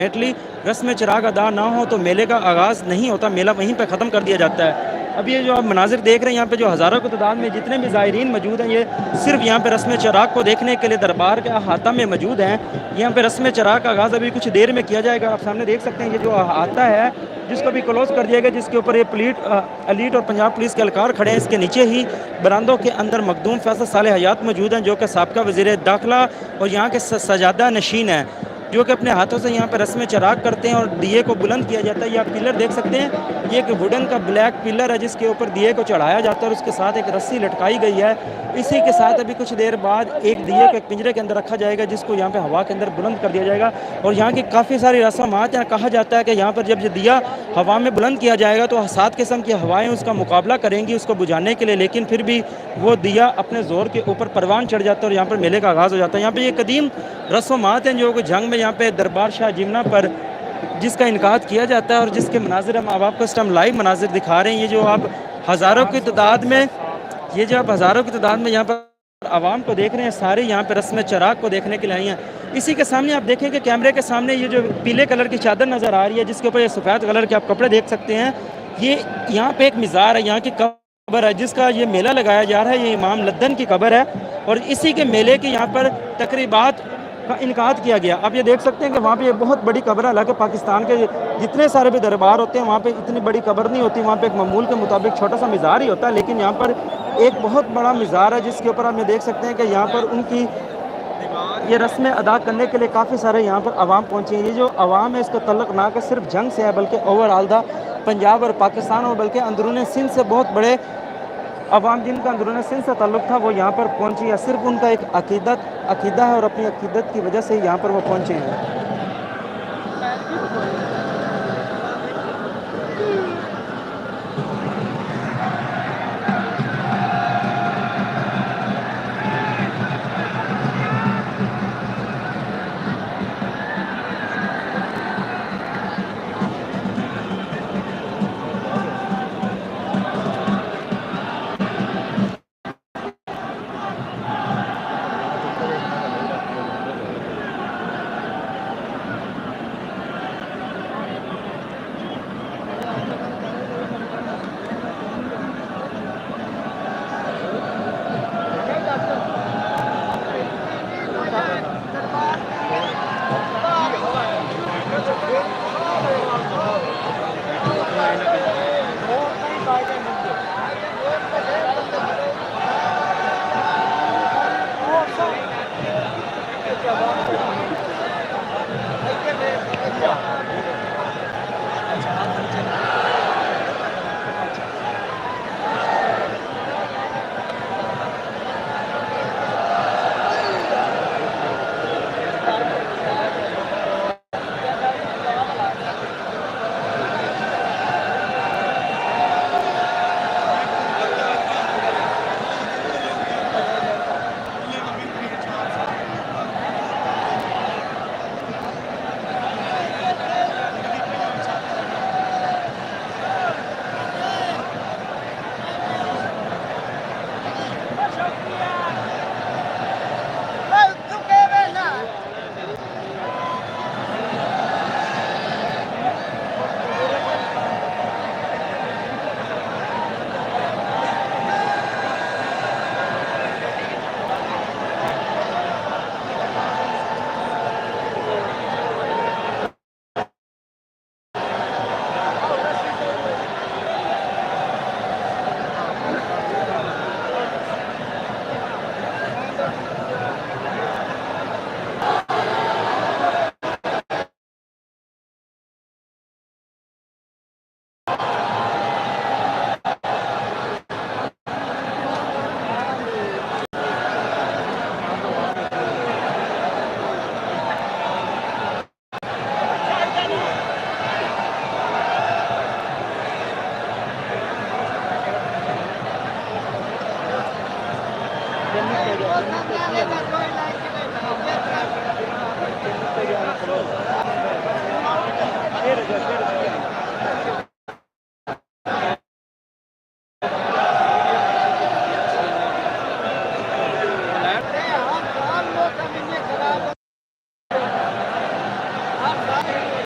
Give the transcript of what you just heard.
Definitely रस्म चिराग अदा ना हो तो मेले का आगाज़ नहीं होता, मेला वहीं पे ख़त्म कर दिया जाता है। अब ये जो आप मनाज़िर देख रहे हैं यहाँ पे जो हज़ारों की तादाद में जितने भी ज़ायरीन मौजूद हैं, ये सिर्फ़ यहाँ पे रस्म चिराग को देखने के लिए दरबार के अहाता में मौजूद हैं। यहाँ पे रस्म चिराग का आगाज़ अभी कुछ देर में किया जाएगा। आप सामने देख सकते हैं ये जो अहाता है जिसको भी क्लोज़ कर दिया गया, जिसके ऊपर ये एलीट और पंजाब पुलिस के एहलकार खड़े हैं। इसके नीचे ही बरामदों के अंदर मखदूम फैसल साले हयात मौजूद हैं, जो कि साबका वज़ीर दाखिला और यहाँ के सजादा नशीन हैं, जो कि अपने हाथों से यहाँ पर रस्म चिराग करते हैं और दिए को बुलंद किया जाता है। ये आप पिलर देख सकते हैं, ये एक वुडन का ब्लैक पिलर है जिसके ऊपर दिए को चढ़ाया जाता है और उसके साथ एक रस्सी लटकाई गई है। इसी के साथ अभी कुछ देर बाद एक दिए को एक पिंजरे के अंदर रखा जाएगा, जिसको यहाँ पे हवा के अंदर बुलंद कर दिया जाएगा। और यहाँ की काफ़ी सारी रस्मात हैं। कहा जाता है कि यहाँ पर जब ये दिया हवा में बुलंद किया जाएगा तो 7 किस्म की हवाएँ उसका मुकाबला करेंगी उसको बुझाने के लिए, लेकिन फिर भी वो दिया अपने ज़ोर के ऊपर परवान चढ़ जाता है और यहाँ पर मेले का आगाज़ हो जाता है। यहाँ पर ये कदीम रस्मात हैं जो कि जंग में यहाँ पे दरबार शाह जिमना पर जिसका इनकाद किया जाता है और जिसके मनाजिर हम आपको इस टाइम लाइव मनाजिर दिखा रहे हैं। ये जो आप हज़ारों की तादाद में यहाँ पर आवाम को देख रहे हैं, सारे यहाँ पे रस्म चिराग को देखने के लिए आई हैं। इसी के सामने आप देखें कि कैमरे के सामने ये जो पीले कलर की चादर नज़र आ रही है, जिसके ऊपर ये सफ़ेद कलर के आप कपड़े देख सकते हैं, ये यहाँ पे एक मिज़ार है, यहाँ की कब्र है जिसका ये मेला लगाया जा रहा है। ये इमाम लद्दन की कब्र है और इसी के मेले के यहाँ पर तकरीबात का इनकाद किया गया। आप ये देख सकते हैं कि वहाँ पे ये बहुत बड़ी कब्र है। हालांकि पाकिस्तान के जितने सारे भी दरबार होते हैं वहाँ पे इतनी बड़ी कब्र नहीं होती, वहाँ पे एक मामूल के मुताबिक छोटा सा मिज़ार ही होता है, लेकिन यहाँ पर एक बहुत बड़ा मिज़ार है जिसके ऊपर आप ये देख सकते हैं कि यहाँ पर उनकी ये रस्में अदा करने के लिए काफ़ी सारे यहाँ पर आवाम पहुँची हैं। ये जो आवाम है इसका तल्लुक़ ना कि सिर्फ जंग से है, बल्कि ओवरऑल दा पंजाब और पाकिस्तान और बल्कि अंदरून सिंध से बहुत बड़े अवाम जिनका अंदरून सिंध से ताल्लुक़ था वो यहाँ पर पहुँची है। सिर्फ उनका एक अकीदा है और अपनी अकीदत की वजह से यहाँ पर वो पहुँचे हैं।